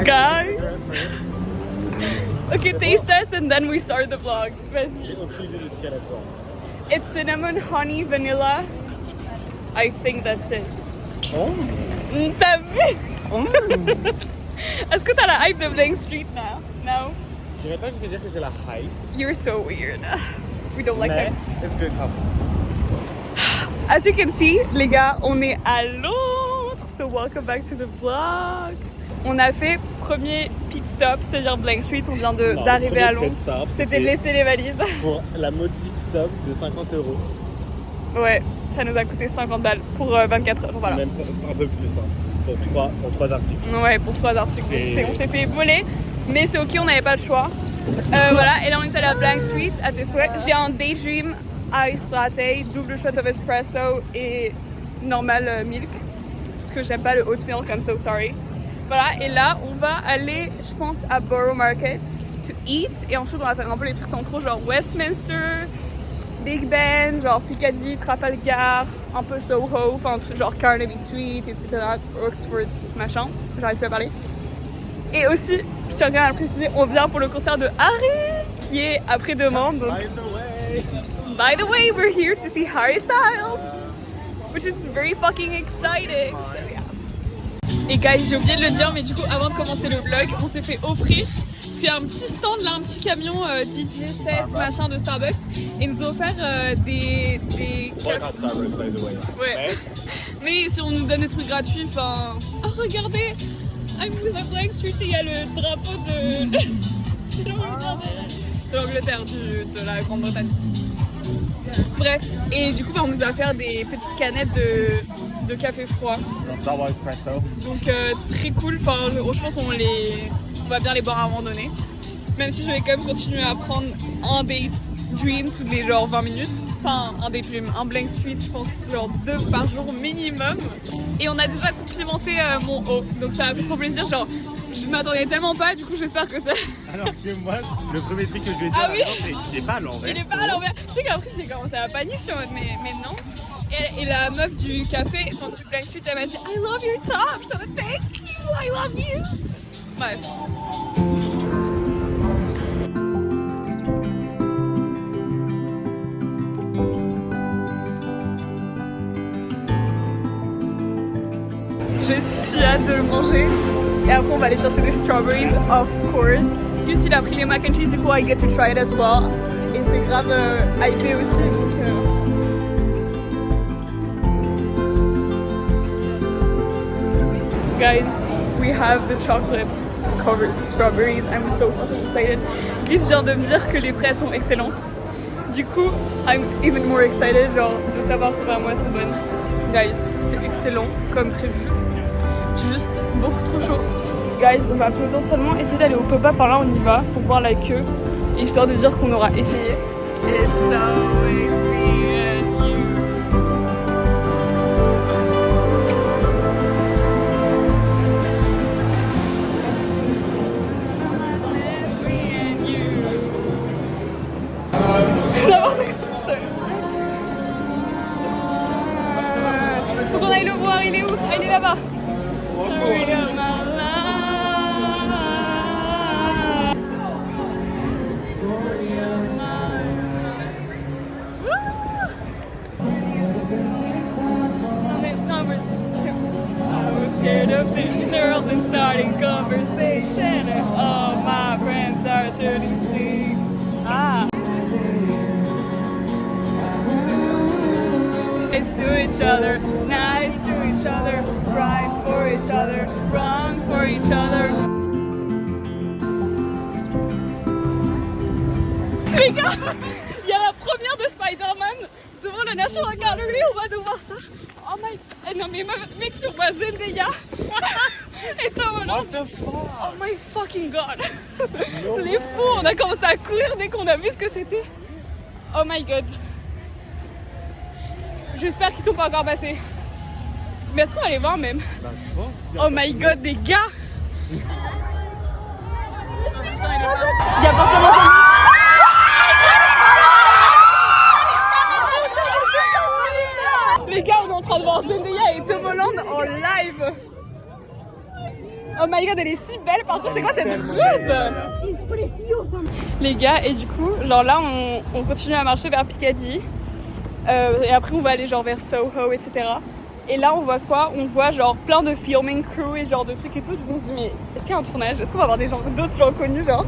Guys. Okay, taste test and then we start the vlog. Vas-y. J'ai aucune idée de ce qu'il y a là-dedans. It's cinnamon, honey, vanilla. I think that's it. Oh. T'as vu? Est-ce que t'as la hype de Blank Street now? No? Je dirais pas que je vais dire que j'ai la hype. You're so weird. We don't like Mais that. it's good coffee. As you can see, les gars, on est à Londres. So welcome back to the vlog. On a fait premier pit stop, c'est-à-dire Blank Street. On vient d'arriver à Londres. C'était de laisser les valises. Pour la modique somme de 50 €. Ouais, ça nous a coûté 50 balles pour 24 heures. Voilà. Même un peu plus, hein. Pour 3 articles. Ouais, pour 3 articles. On s'est fait voler, mais c'est ok, on n'avait pas le choix. Voilà, et là on est allé à Blank Street, à tes souhaits. J'ai un Daydream Ice Latte, double shot of espresso et normal milk. Parce que j'aime pas le oat milk, I'm so sorry. Voilà, et là on va aller, je pense, à Borough Market to eat. Et ensuite on va faire un peu les trucs centraux, genre Westminster, Big Ben, genre Piccadilly, Trafalgar, un peu Soho, enfin genre Carnaby Street, etc. Oxford, machin, j'arrive plus à parler. Et aussi, je tiens quand même à préciser, on vient pour le concert de Harry, qui est après-demain. Donc... By the way, we're here to see Harry Styles, which is very fucking exciting. So, yeah. Et guys, j'ai oublié de le dire, mais du coup, avant de commencer le vlog, on s'est fait offrir, parce qu'il y a un petit stand là, un petit camion DJ set, machin de Starbucks, et ils nous ont offert des Starbucks, by the way. Ouais. Mais si on nous donne des trucs gratuits, enfin... Oh, regardez, I'm with a Blank Street, et il y a le drapeau de l'Angleterre, de la Grande-Bretagne. Bref, et du coup, on nous a offert des petites canettes de café froid. Double espresso. Donc très cool, enfin, je pense qu'on va bien les boire à un moment donné. Même si je vais quand même continuer à prendre un Daydream toutes les genre 20 minutes. Enfin, un Daydream, un Blank Street, je pense genre 2 par jour minimum. Et on a déjà complimenté mon haut, donc ça m'a fait trop plaisir, genre je m'attendais tellement pas, du coup j'espère que ça... Alors que moi, le premier truc que je lui ai dit, oui, c'est il est pas à l'envers. Il est pas à l'envers. Tu sais qu'après j'ai commencé à paniquer, je suis en mode mais non. Et la meuf du café, enfin du Blank Street, elle m'a dit I love your top, je suis en mode thank you, I love you. Bref. J'ai si hâte de le manger. Et après on va aller chercher des strawberries, of course. Lui il a pris les mac and cheese, du coup I get to try it as well. Et c'est grave hypé aussi, donc... Guys, we have the chocolate covered strawberries. I'm so fucking excited. Guys vient de me dire que les fraises sont excellentes. Du coup, I'm even more excited, genre, de savoir que vraiment elles sont bonnes. Guys, c'est excellent, comme prévu. Juste beaucoup trop chaud. Guys, on va potentiellement essayer d'aller au pop-up, enfin là on y va pour voir la queue, histoire de dire qu'on aura essayé. It's always me and you. Faut qu'on aille le voir, il est où? Ah, il est là-bas. Scared of thinking girls and starting conversation. All my friends are turning sick. Ah. Nice to each other, nice to each other, right for each other, wrong for each other. Les gars, il y a la première de Spider-Man devant la National Gallery, on va devoir ça. Oh my... Eh non mais mec, sur ma Zendaya et Tom Holland. What the fuck? Oh my fucking god. Les fous, on a commencé à courir dès qu'on a vu ce que c'était. Oh my god. J'espère qu'ils sont pas encore passés. Mais est-ce qu'on va les voir même? Oh my god, les gars. Il y a forcément ça. Les gars, on est en train de voir Zendaya et Tom Holland en live. Oh my god, elle est si belle. Par contre, c'est quoi cette robe? Les gars, et du coup, genre là, on continue à marcher vers Piccadilly. Et après, on va aller genre vers Soho, etc. Et là, on voit quoi? On voit genre plein de filming crew et genre de trucs et tout. Du coup, on se dit, mais est-ce qu'il y a un tournage? Est-ce qu'on va avoir d'autres gens connus, genre?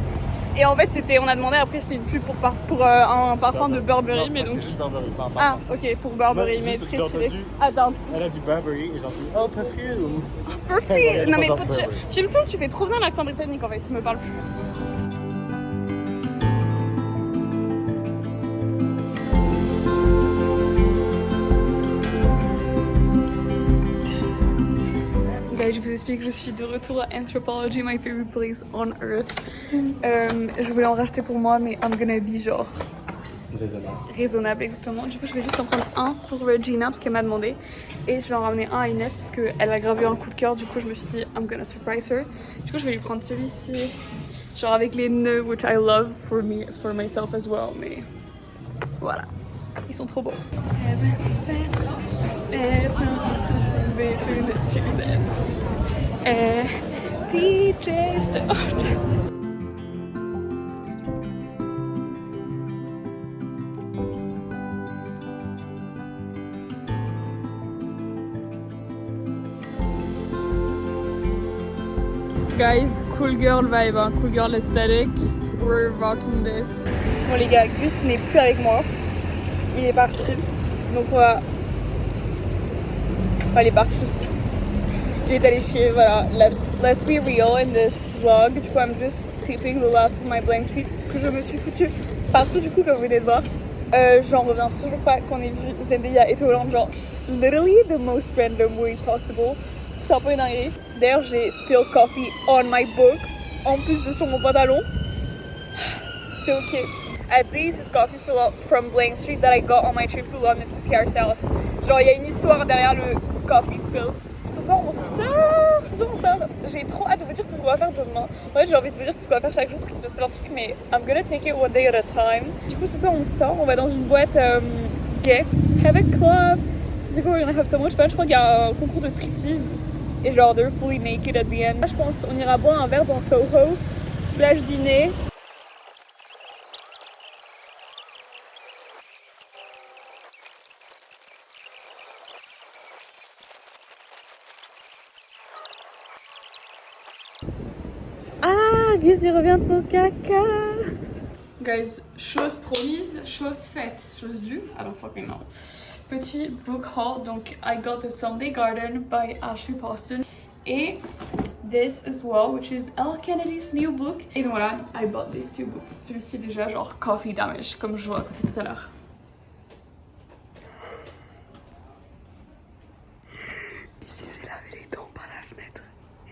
Et en fait, on a demandé après, c'est une pub pour un parfum de Burberry, Non, mais donc. C'est juste Burberry, pas un Ah, parfum. ok, pour Burberry, Non, mais juste, très j'ai stylé. entendu- Attends, Elle a dit Burberry et j'en suis oh perfume. Burberry! Non, mais Burberry. tu me sens que tu fais trop bien l'accent britannique en fait, tu me parles plus. Je vous explique, je suis de retour à Anthropologie, my favorite place on earth. Je voulais en racheter pour moi, mais I'm gonna be genre raisonnable exactement. Du coup, je vais juste en prendre un pour Regina parce qu'elle m'a demandé, et je vais en ramener un à Inès parce qu'elle a gravé un coup de cœur. Du coup, je me suis dit I'm gonna surprise her. Du coup, je vais lui prendre celui-ci, genre avec les nœuds, which I love for myself as well. Mais voilà, ils sont trop beaux. DJ Star. Guys, cool girl vibe, hein? Cool girl aesthetic. We're rocking this. Bon les gars, Gus n'est plus avec moi. Il est parti. Donc on va... Enfin, il est parti. Il est allé chier, voilà. Let's be real in this vlog. Du coup, I'm just skipping the last of my blank sheet que je me suis foutu partout du coup, comme vous venez de voir. J'en reviens toujours pas qu'on ait vu Zendaya et Hollande, genre literally the most random way possible. C'est un peu une dinguerie. D'ailleurs, j'ai spilled coffee on my books, en plus de sur mon pantalon. C'est ok. At least it's coffee from Blank Street that I got on my trip to London to see our styles. Genre, il y a une histoire derrière le coffee spill. Ce soir, on sort. J'ai trop hâte de vous dire tout ce qu'on va faire demain. En fait, j'ai envie de vous dire tout ce qu'on va faire chaque jour parce qu'il se passe plein de trucs, mais I'm gonna take it one day at a time. Du coup, ce soir, on sort, on va dans une boîte gay, have a club. Du coup, we're gonna have so much fun. Je crois qu'il y a un concours de striptease et genre, they're fully naked at the end. Je pense on ira boire un verre dans Soho, / dîner. Ah, Gus, il revient de son caca. Guys, chose promise, chose faite, chose due, I don't fucking know. Petit book haul, donc I got The Sunday Garden by Ashley Poston. Et this as well, which is Elle Kennedy's new book. Et donc voilà, I bought these two books. Celui-ci est déjà genre coffee damage, comme je vous racontais tout à l'heure. Il s'est lavé les dents par la fenêtre.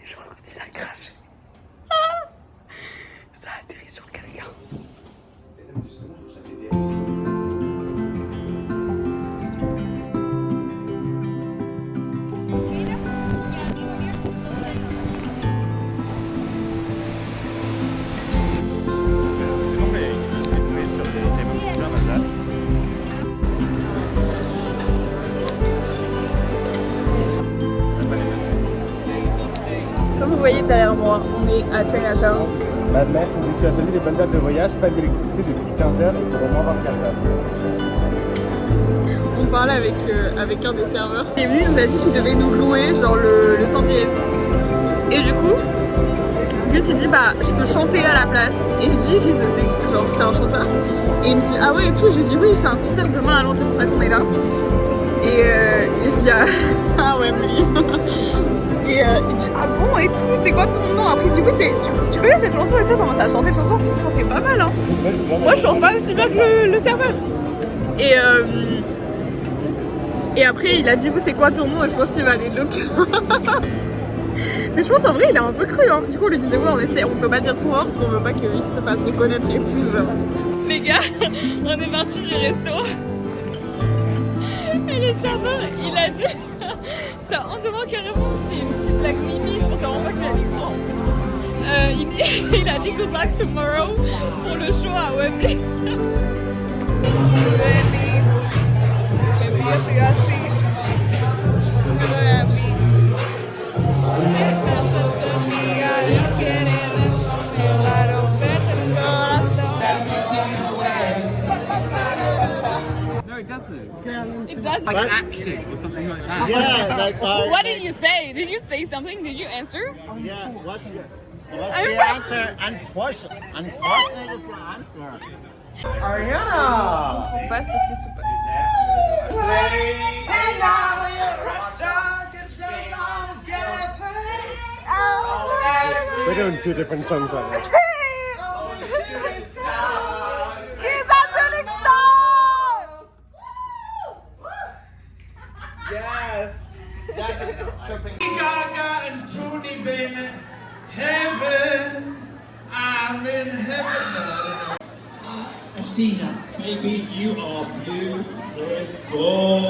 Et je crois quand il a craché. Ça a atterri sur quelqu'un. Comme vous voyez derrière moi, on est à Chinatown. Ma mère me dit que tu as choisi les bonnes dates de voyage, pas d'électricité depuis 15 heures et pour au moins 24 heures. On parlait avec un des serveurs. Il est venu, il nous a dit qu'il devait nous louer genre le cendrier. Et du coup, lui s'est dit bah je peux chanter à la place. Et je dis c'est un chanteur. Et il me dit ah ouais et tout. Et je lui dis oui, il fait un concert demain à Londres, c'est pour ça qu'on est là. Et je dis ah ouais Emily. Et il dit ah bon et tout, c'est quoi ton nom? Après il dit oui tu connais cette chanson et tout, commence à chanter cette chanson, en plus il chantait pas mal hein. Moi je chante pas aussi bien que le serveur. Et après il a dit oui c'est quoi ton nom et je pense qu'il va aller look. Mais je pense en vrai il a un peu cru hein. Du coup on lui disait ouais on peut pas dire trop hein, parce qu'on veut pas qu'il se fasse reconnaître et tout genre. Les gars, on est parti du resto. Et le serveur il a dit t'as un devant carrément, c'était une petite blague mimi, je pensais vraiment pas qu'il allait croire en plus. Il a dit good luck tomorrow pour le show à Wembley. It does. Like acting or something like that. Yeah, like What did you say? Did you say something? Did you answer? Yeah, what's the answer? Unfortunately, it's your answer. Ariana! Pas ce qui se passe. We're doing two different songs right now. Yes. Gaga and Tony Bennett, heaven, I'm in heaven. Ashtina, maybe you are beautiful.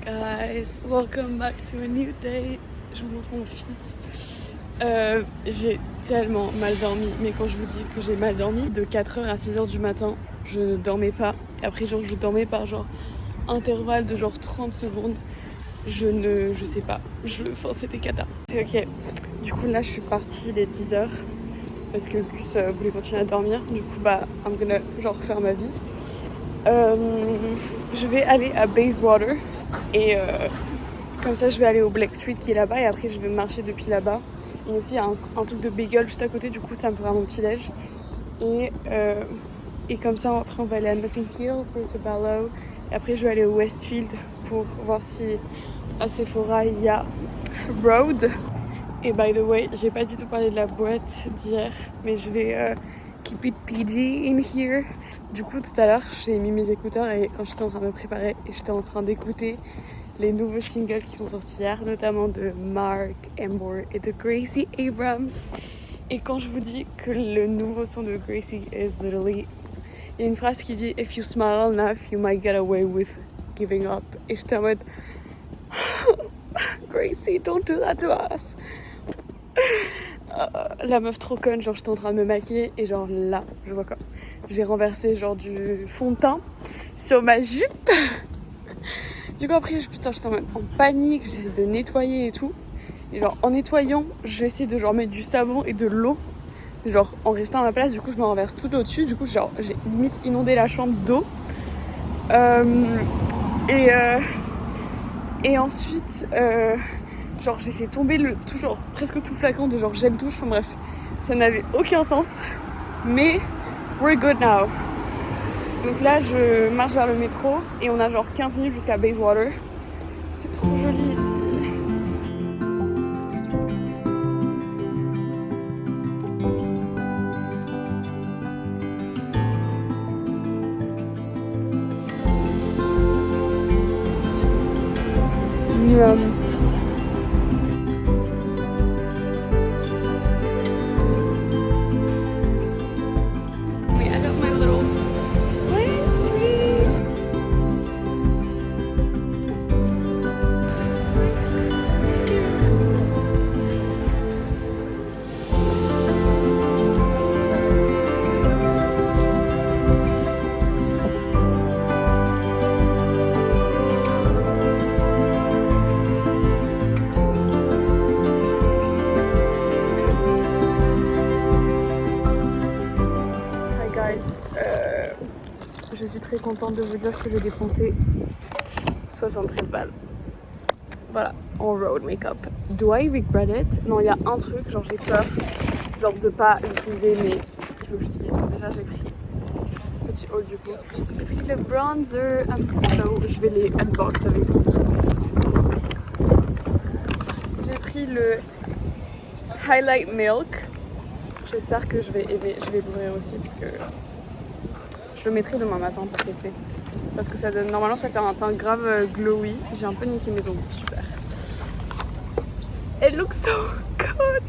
Guys, welcome back to a new day. Je vous montre mon fit. J'ai tellement mal dormi, mais quand je vous dis que j'ai mal dormi, de 4h à 6h du matin, je ne dormais pas. Et après, genre, je dormais par genre intervalle de genre 30 secondes. Je sais pas. Enfin, c'était cata. C'est ok. Du coup, là, je suis partie, il est 10h. Parce que Gus voulait continuer à dormir. Du coup, bah, I'm gonna genre faire ma vie. Je vais aller à Bayswater. Et comme ça, je vais aller au Black Street qui est là-bas. Et après, je vais marcher depuis là-bas. Il y a aussi un truc de bagel juste à côté. Du coup, ça me fera mon petit déj. Et comme ça, après, on va aller à Notting Hill, Portobello. Et après, je vais aller au Westfield pour voir si à Sephora, il y a Road. Et by the way, j'ai pas du tout parlé de la boîte d'hier, mais je vais keep it PG in here. Du coup, tout à l'heure, j'ai mis mes écouteurs et quand j'étais en train de me préparer, et j'étais en train d'écouter les nouveaux singles qui sont sortis hier, notamment de Mark, Amber et de Gracie Abrams. Et quand je vous dis que le nouveau son de Gracie is literally... Il y a une phrase qui dit « If you smile enough, you might get away with giving up ». Et j'étais en mode « Gracie, don't do that to us ». La meuf trop conne, genre j'étais en train de me maquiller et genre là, je vois quoi. J'ai renversé genre du fond de teint sur ma jupe. Du coup après, putain, j'étais en panique, j'essaie de nettoyer et tout. Et genre en nettoyant, j'essaie de genre mettre du savon et de l'eau. Genre en restant à ma place, du coup je me renverse tout au-dessus. Du coup genre j'ai limite inondé la chambre d'eau. Et ensuite... genre j'ai fait tomber tout genre presque tout flacon de genre gel douche, enfin bref, ça n'avait aucun sens, mais we're good now. Donc là je marche vers le métro et on a genre 15 minutes jusqu'à Bayswater. C'est trop joli ici. Je suis très contente de vous dire que j'ai dépensé 73 balles. Voilà, en road make-up. Do I regret it? Non, il y a un truc, genre j'ai peur, genre de pas l'utiliser, mais il faut que j'utilise. Déjà j'ai pris petit haul du coup. J'ai pris le bronzer, je vais les unbox avec vous. J'ai pris le Highlight Milk. J'espère que je vais aimer, je vais l'ouvrir aussi parce que je le mettrai demain matin pour tester. Parce que ça donne, normalement ça fait un teint grave glowy. J'ai un peu niqué mes ongles, super. It looks so good.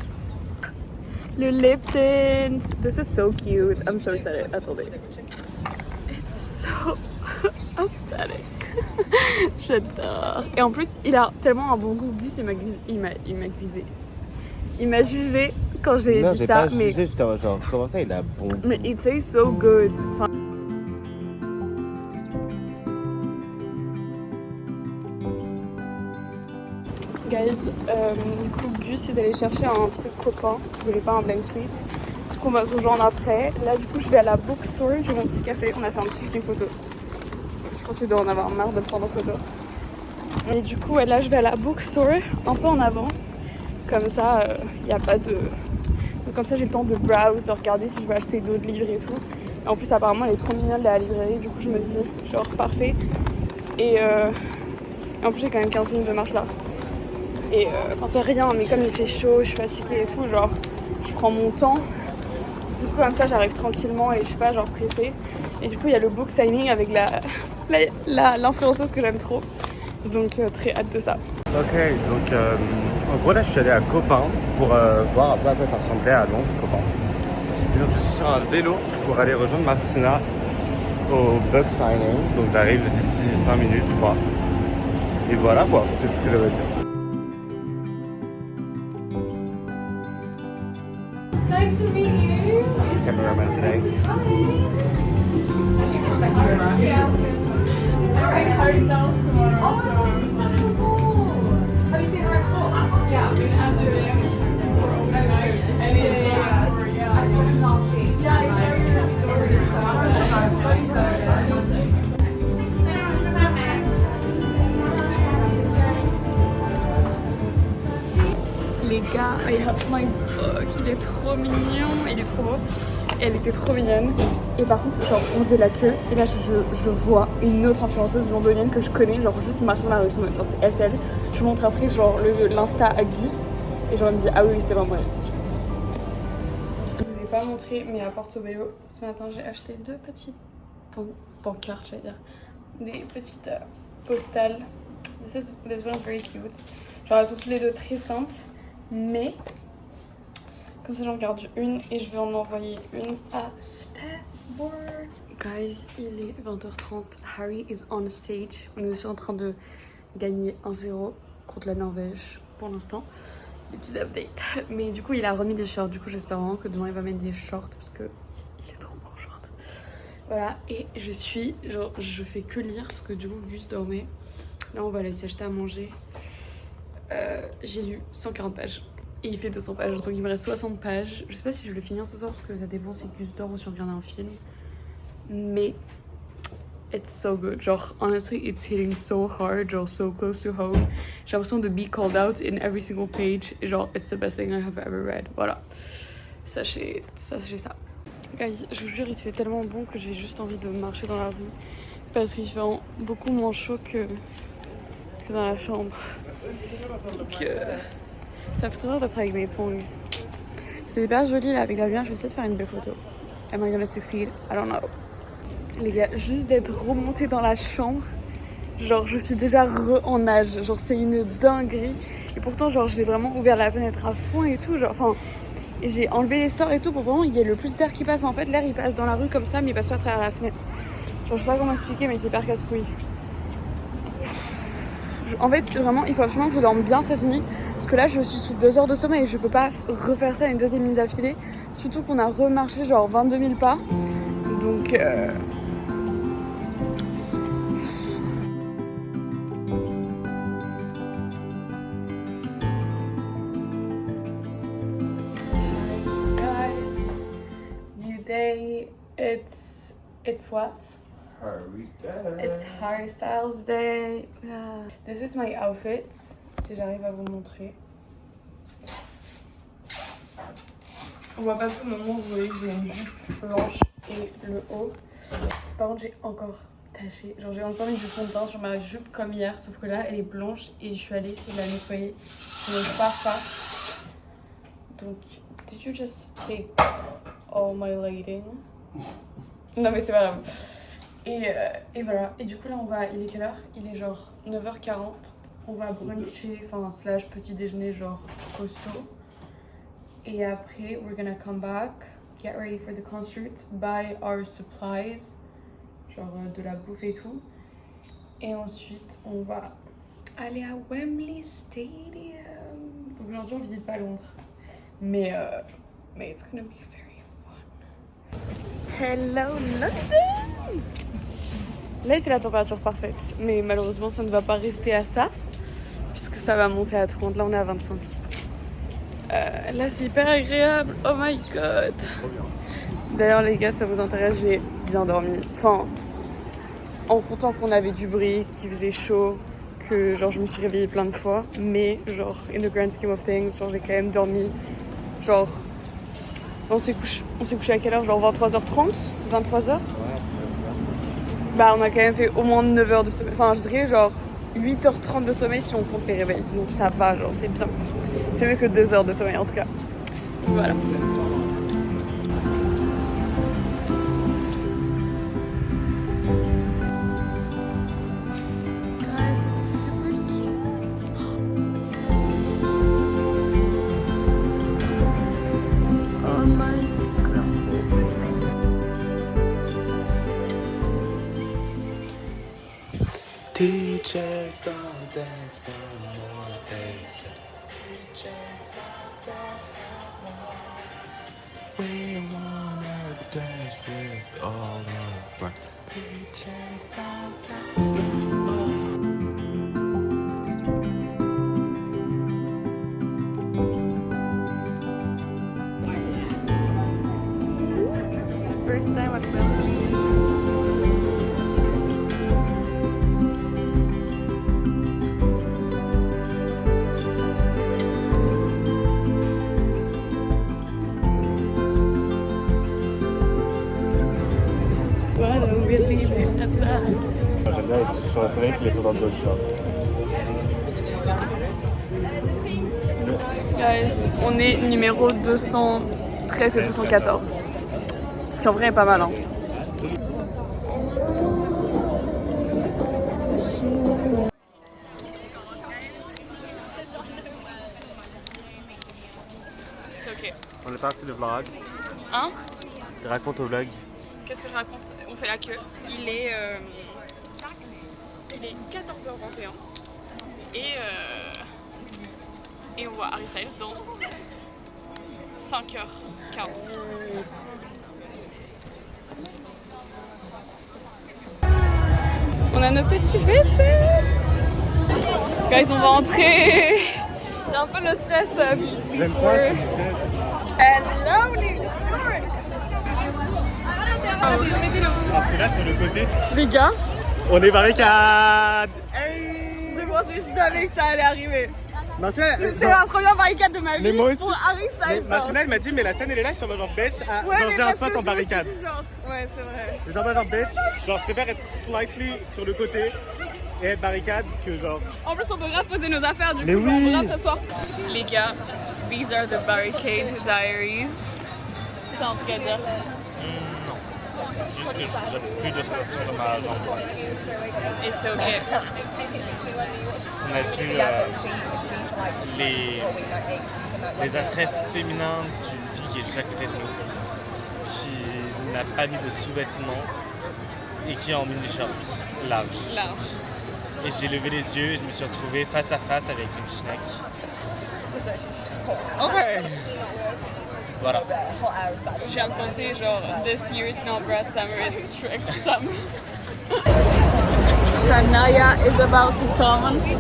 Le lip tint. This is so cute. I'm so excited. Attendez. It's so aesthetic. J'adore. Et en plus, il a tellement un bon goût. Gus, il m'a jugé quand j'ai dit j'ai ça. pas Mais jugé, j'étais genre, comment ça, il a bon goût. mais it tastes so good. Enfin, guys, du coup Gus est allé chercher un truc copain parce qu'il voulait pas un blank sweet. Du coup on va se rejoindre après. Là du coup je vais à la bookstore, j'ai mon petit café, on a fait un petit shooting photo. Je pense qu'il doit en avoir marre de prendre en photo. Et du coup ouais, là je vais à la bookstore un peu en avance. Comme ça il n'y a pas de... Donc, comme ça j'ai le temps de browse, de regarder si je veux acheter d'autres livres et tout. Et en plus apparemment elle est trop mignonne la librairie, du coup je me dis genre parfait. Et en plus j'ai quand même 15 minutes de marche là. Et enfin c'est rien, mais comme il fait chaud, je suis fatiguée et tout, genre je prends mon temps. Du coup comme ça j'arrive tranquillement et je suis pas genre pressée. Et du coup il y a le book signing avec l'influenceuse que j'aime trop. Donc très hâte de ça. Ok, donc en gros là je suis allé à Copain pour voir un peu à quoi ça ressemblait à Londres, Copain. Et donc je suis sur un vélo pour aller rejoindre Martina au book signing. Donc j'arrive d'ici 5 minutes je crois. Et voilà quoi, c'est tout ce que j'avais à dire. Nice to meet you. Cameraman today. Have you seen her before? Yeah, absolutely. I saw him last week. Les gars, I have my book, il est trop mignon, il est trop beau. Et elle était trop mignonne. Et par contre, genre, on faisait la queue. Et là, je vois une autre influenceuse londonienne que je connais, genre juste marcher dans la rue. Genre, c'est elle. Je vous montre après, genre, l'Insta à Gus. Et genre, elle me dit, ah oui, c'était vraiment elle. Je vous ai pas montré, mais à Portobello, ce matin, j'ai acheté 2 petites pancartes, j'allais dire. Des petites postales. This one's very cute. Genre, elles sont toutes les deux très simples. Mais comme ça j'en garde une et je vais en envoyer une à Stanford. Guys, il est 20h30. Harry is on stage. On est aussi en train de gagner 1-0 contre la Norvège pour l'instant. Les petits updates. Mais du coup il a remis des shorts. Du coup j'espère vraiment que demain il va mettre des shorts parce que il est trop beau en short. Voilà, et je suis genre je fais que lire parce que du coup Gus dormait. Là on va aller s'acheter à manger. J'ai lu 140 pages et il fait 200 pages, donc il me reste 60 pages. Je sais pas si je vais le finir ce soir parce que ça dépend si Gus dort ou si on regarde un film. Mais it's so good. Genre, honestly, it's hitting so hard, genre so close to home. J'ai l'impression de be called out in every single page. Genre, it's the best thing I have ever read. Voilà. Sachez ça. Guys, je vous jure, il fait tellement bon que j'ai juste envie de marcher dans la rue parce qu'il fait beaucoup moins chaud que dans la chambre. Donc ça fait trop rire d'être avec mes tongs. C'est hyper joli là avec la lumière, je vais essayer de faire une belle photo. Am I gonna succeed? I don't know. Les gars, juste d'être remontée dans la chambre, genre je suis déjà en nage, genre c'est une dinguerie. Et pourtant genre j'ai vraiment ouvert la fenêtre à fond et tout, genre enfin j'ai enlevé les stores et tout pour vraiment il y ait le plus d'air qui passe. Mais en fait l'air il passe dans la rue comme ça mais il passe pas à travers la fenêtre. Genre je sais pas comment expliquer mais c'est hyper casse-couille. En fait, vraiment, il faut absolument que je dorme bien cette nuit. Parce que là, je suis sous 2 heures de sommeil et je peux pas refaire ça une deuxième nuit d'affilée. Surtout qu'on a remarché genre 22 000 pas. Donc... Guys, new day. It's what? It's Harry Styles Day. Oula. This is my outfit. Si j'arrive à vous montrer. On voit pas tout le moment, vous voyez que j'ai une jupe blanche et le haut. Par contre, j'ai encore taché. Genre, j'ai encore mis du fond de teint sur ma jupe comme hier, sauf que là, elle est blanche et je suis allée essayer de la nettoyer. Je ne pars pas. Donc, did you just take all my lighting? Non mais c'est pas grave. Et voilà. Et du coup là on va, il est quelle heure? Il est genre 9h40. On va bruncher, enfin slash petit déjeuner genre costaud. Et après, we're gonna come back, get ready for the concert, buy our supplies, genre de la bouffe et tout. Et ensuite, on va aller à Wembley Stadium. Donc aujourd'hui, on visite pas Londres. Mais it's gonna be very fun. Hello London! Là, il fait la température parfaite. Mais malheureusement, ça ne va pas rester à ça. Puisque ça va monter à 30. Là, on est à 25. Là, c'est hyper agréable. Oh my god! D'ailleurs, les gars, ça vous intéresse, j'ai bien dormi. Enfin, en comptant qu'on avait du bruit, qu'il faisait chaud, que genre je me suis réveillée plein de fois, mais genre in the grand scheme of things, genre j'ai quand même dormi, genre on s'est couché à quelle heure? Genre 23h30, 23h? Bah on a quand même fait au moins 9h de sommeil, enfin je dirais genre 8h30 de sommeil si on compte les réveils, donc ça va, genre c'est bien. C'est mieux que 2 heures de sommeil en tout cas. Voilà. Teachers don't dance no more, they say. Teachers don't dance no more. We wanna dance with all our friends. Teachers don't dance no more. First time at Wembley. J'aime bien être sur la fenêtre, les autres dans le voiture. Guys, on est numéro 213 et 214. Ce qui en vrai est pas mal. Hein. C'est ok. On est parti le vlog. Hein? Tu racontes au vlog. Qu'est-ce que je raconte? On fait la queue. Il est 14h21 et on voit Harry Styles dans 5h40. On a nos petits biscuits. Guys, on va entrer. Il y a un peu le stress. J'aime pas ce stress. Hello New York. Après là sur le côté, Les gars, on est barricade. Hey, je pensais jamais que ça allait arriver. Martina, C'est la première barricade de ma Mais vie moi aussi. pour Harry Styles. Martina elle m'a dit mais la scène elle est là, je suis en mode genre bitch, Ouais, genre mais j'ai un parce spot que en je me suis barricade. dit genre, ouais, c'est vrai. Je suis en mode genre bitch, genre je préfère être slightly sur le côté et être barricade que genre. En plus, on peut grave poser nos affaires, du Mais coup, oui. on peut grave s'asseoir. Les gars, these are the Barricade Diaries. Est-ce que t'as un truc à dire? Juste que j'avais plus de sensation dans ma jambe droite. Et c'est ok. On a vu les attraits féminins d'une fille qui est juste à côté de nous, qui n'a pas mis de sous-vêtements et qui est en mini-short large. Et j'ai levé les yeux et je me suis retrouvé face à face avec une schneck. Ok. Voilà. Je viens de penser, genre, this year is not Brad Summer, it's strict summer. Shania is about to come on stage.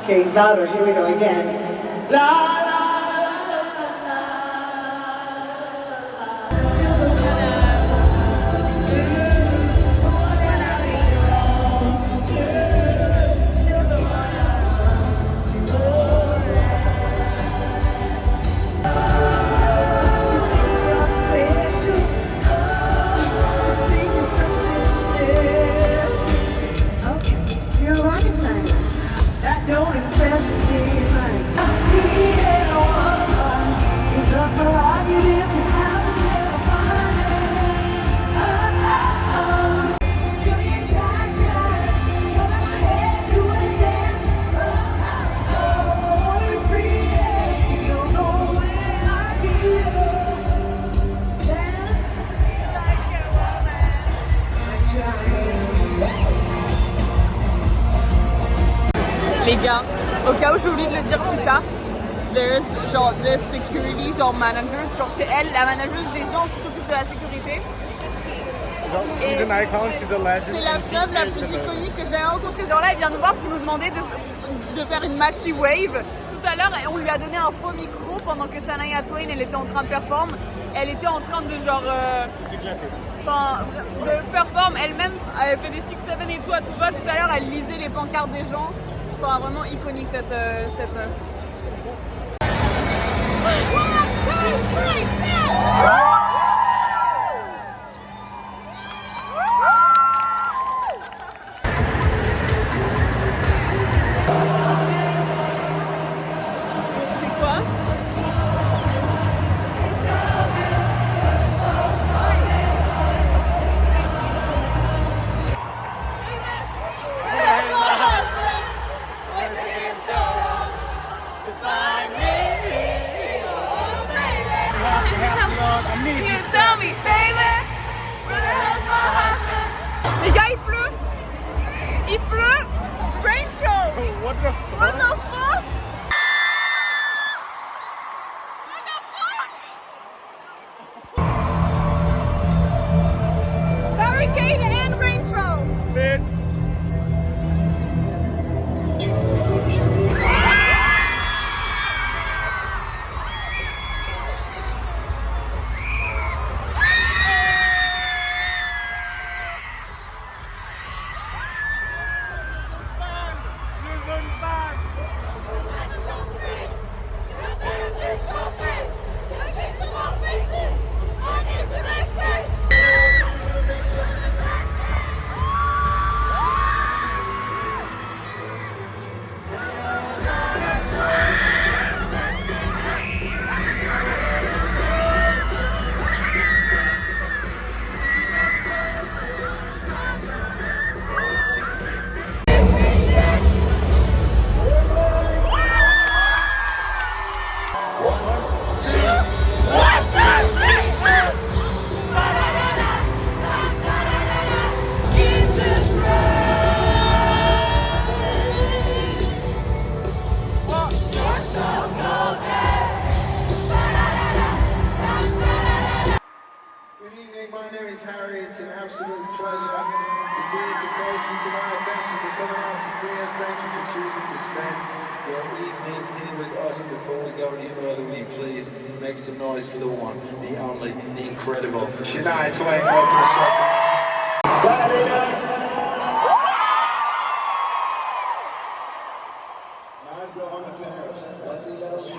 Okay, louder. Here we go again. La la la Julia. Au cas où j'ai oublié de le dire plus tard, there's genre the security, genre managers, genre c'est elle, la manageuse des gens qui s'occupent de la sécurité. Genre, she's an icon, she's a legend. C'est la preuve la plus iconique que j'ai rencontrée. Genre là, elle vient nous voir pour nous demander de faire une maxi wave. Tout à l'heure, on lui a donné un faux micro pendant que Shania Twain, elle était en train de performer. Elle était en train de genre... s'éclater. Enfin, de performer elle-même. Elle fait des 6-7 et tout à tout va. Tout à l'heure, elle lisait les pancartes des gens. Enfin, vraiment iconique cette meuf. C'est quoi? Tell me, baby, where the hell's my husband? Les gars, il pleut. Il pleut. Rain show. What the fuck? What the fuck? Barricade and rain show. Bitch. My name is Harry. It's an absolute pleasure to be here to play for you tonight. Thank you for coming out to see us. Thank you for choosing to spend your evening here with us. Before we go any further, will you please make some noise for the one, the only, the incredible Shania Twain. Open the show tonight. Saturday night. And I've got on a pair of sweaty little shorts.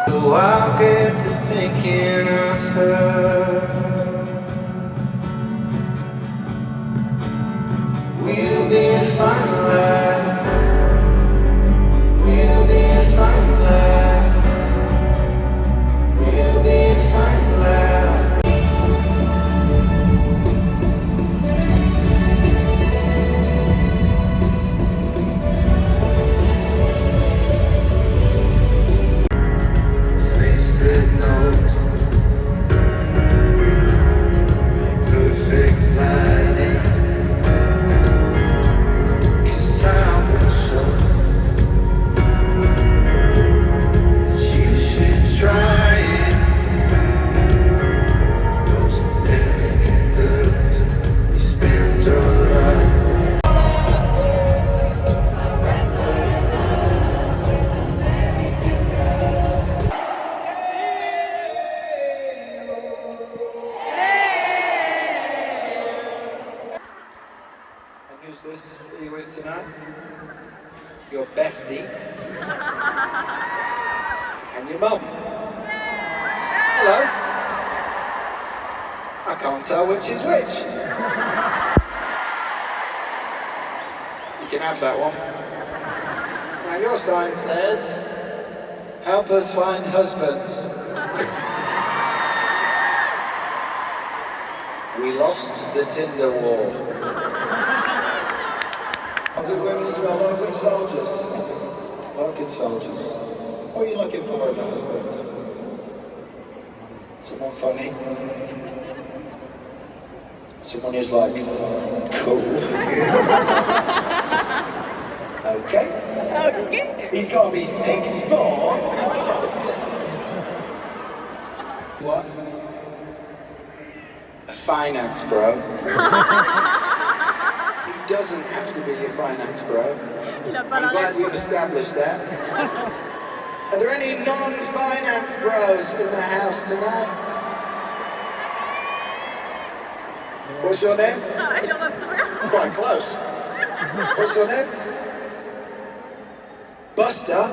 So I'll get to thinking of her. We'll be fine line. We'll be fine line. We'll be Who's this are you with tonight? Your bestie. And your mum. Hello. I can't tell which is which. You can have that one. Now your sign says, help us find husbands. We lost the Tinder war. Good women as well, a lot of good soldiers. A lot of good soldiers. What are you looking for in a husband? Someone funny? Someone who's like, cool. Okay. Okay. He's got to be 6'4". What? A finance bro. He doesn't have to be a finance bro. I'm glad we've established that. Are there any non-finance bros in the house tonight? What's your name? I don't know. Quite close. What's your name? Buster?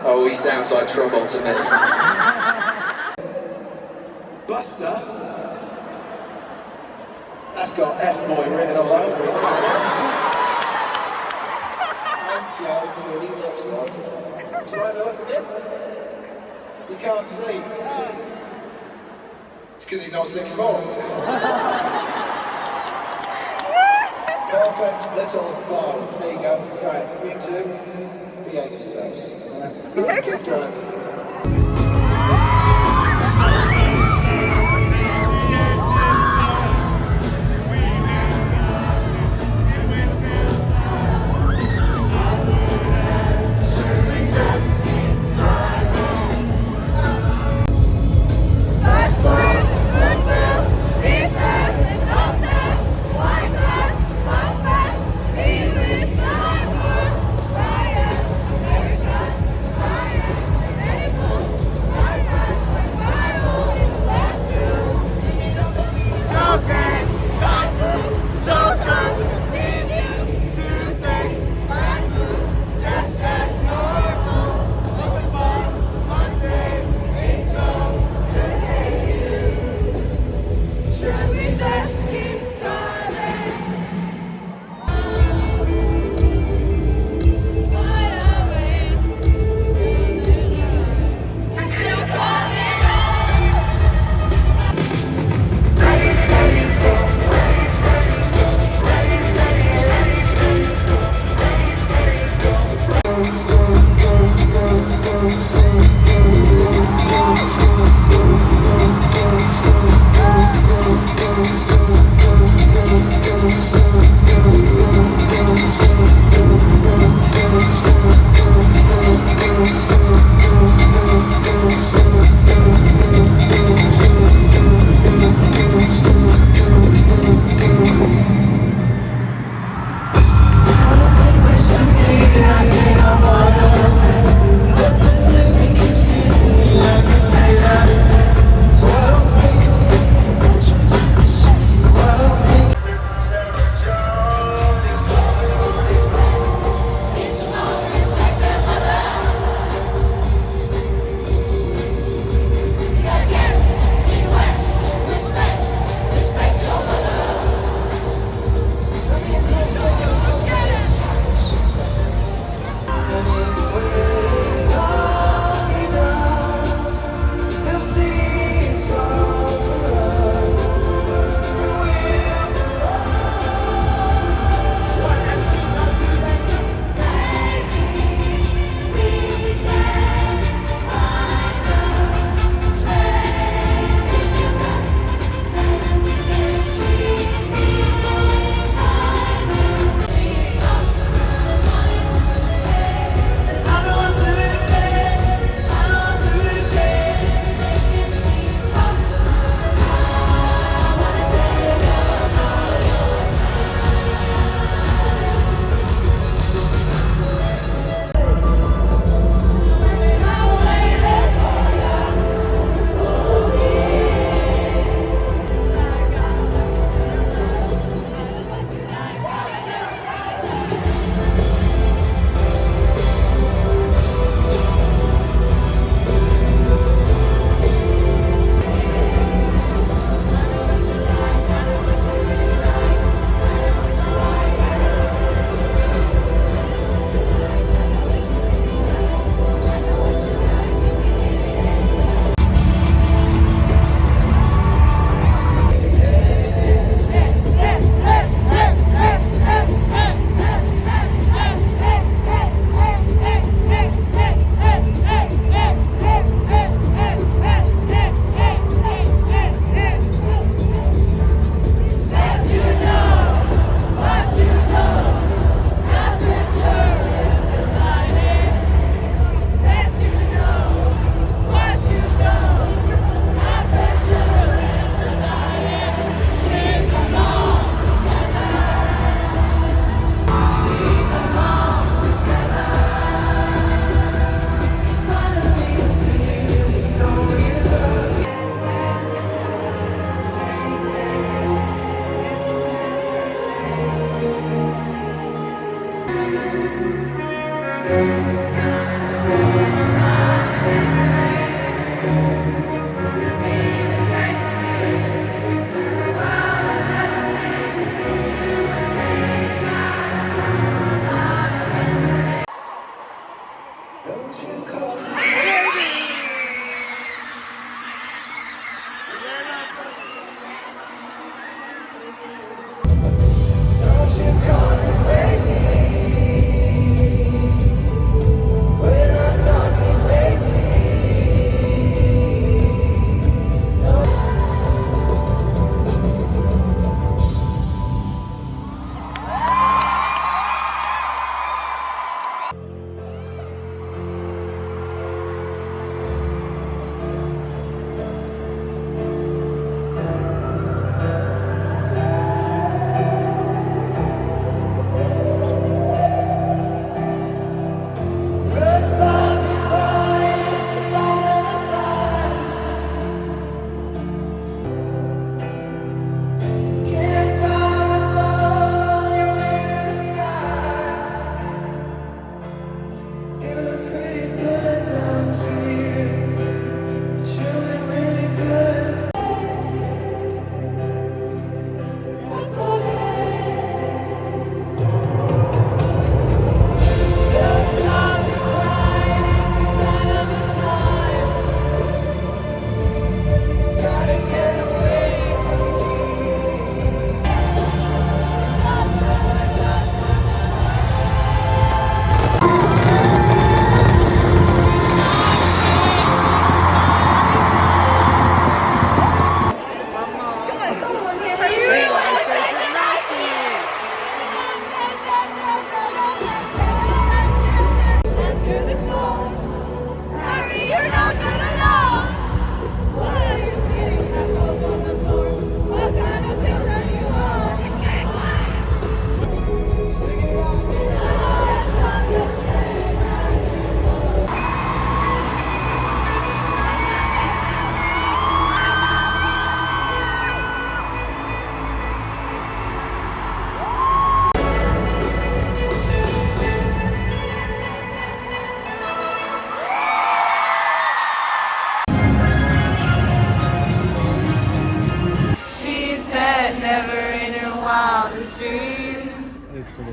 Oh, he sounds like trouble to me. Buster? That's got F-boy written all over it. I'm joking, he looks like it. Do you like the look of him? You can't see. It's because he's not 6'4". Perfect little bow. There you go. Right, you two, behave yourselves. This is Kid Drone. Science,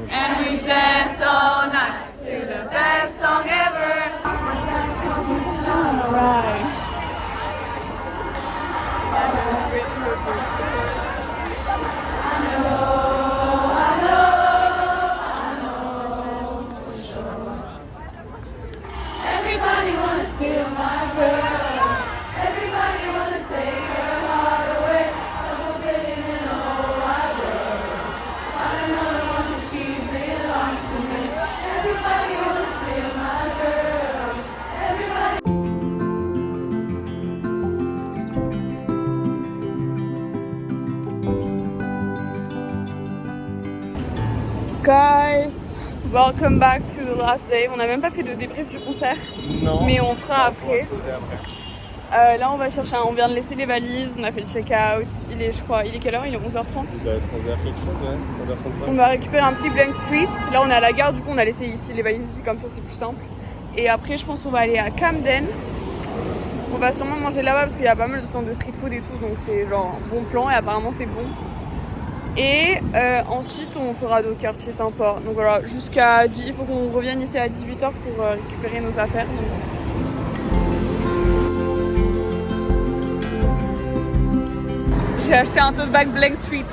And we danced all night to the best song ever. Alright. Everybody wanna steal my girl. Everybody wanna take her heart away. I'm forbidden in the whole wide world. Find another one 'cause she belongs to me. Everybody wanna steal my girl. Everybody. Guys, welcome back to the last day. On n'a même pas fait de débrief du concert, Non. mais on fera après. Se poser après. Là on va chercher, on vient de laisser les valises, on a fait le check-out. Il est, je crois, il est quelle heure? Il est 11h30. Il doit être 11h quelque chose, ouais. 11h35. On va récupérer un petit Blank Street. Là on est à la gare, du coup on a laissé ici les valises ici, comme ça c'est plus simple. Et après je pense qu'on va aller à Camden. On va sûrement manger là-bas parce qu'il y a pas mal de stands de street food et tout, donc c'est genre un bon plan et apparemment c'est bon. Et ensuite on fera d'autres quartiers sympas. Donc voilà, jusqu'à 10, il faut qu'on revienne ici à 18h pour récupérer nos affaires. J'ai acheté un tote bag Blank Street.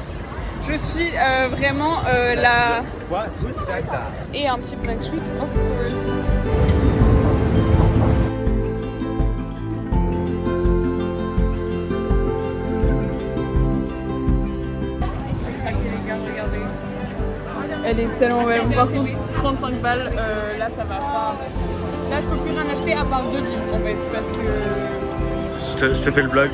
Je suis vraiment la... Quoi? Who said that? Et un petit Blank Street, of course. Elle est tellement belle. Par contre, 35 balles, là ça va pas. Là je peux plus rien acheter à part 2 livres en fait, parce que... Je te fais le vlog.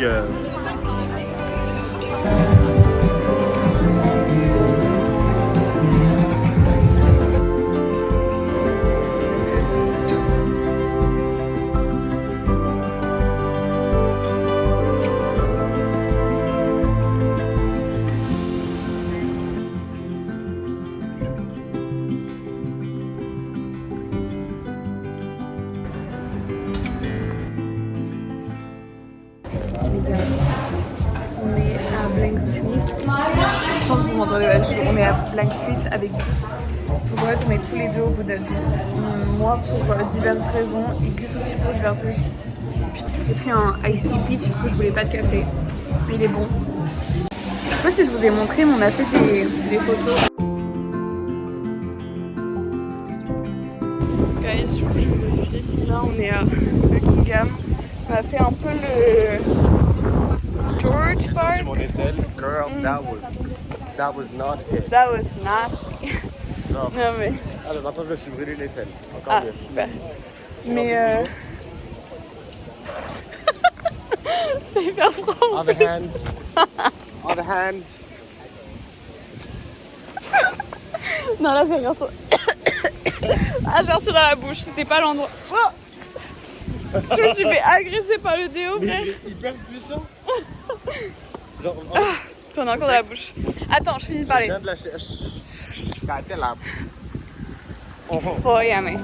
Blank Street. Je pense que vous m'entendez, on est à Blank Street avec Gus. Sauf qu'en fait, on est tous les deux au bout de la vie. Moi pour diverses raisons et Gus aussi pour diverses raisons. Putain, j'ai pris un Iced Tea Peach parce que je voulais pas de café. Mais il est bon. Je sais pas si je vous ai montré, mais on a fait des photos. Guys, du coup, je vous explique. Là, on est à Buckingham. On a fait un peu le George Park. Mon aisselle, girl, that was not it. That was nasty. Non. Non mais. Ah, mais maintenant je me suis brûlé l'aisselle. Encore Ah, mieux. super. Mais c'est hyper froid. On the hands. On the hands. Non, là j'ai rien sur. Ah, j'ai reçu dans la bouche, c'était pas l'endroit. Oh, je me suis fait agresser par le déo, frère. Il est hyper puissant. Genre, J'en ai encore dans la bouche. Attends, je finis de parler. je viens de lâcher. Arrêtez là. Faut y aller.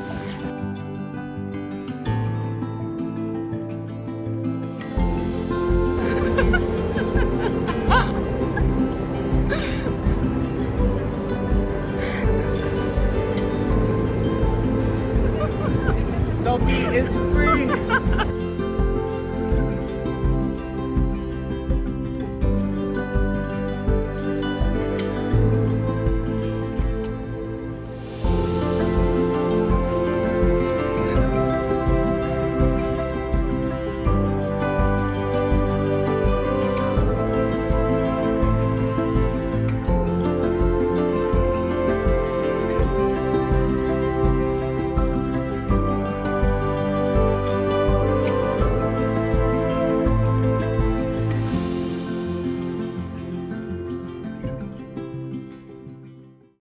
Don't be, it's free.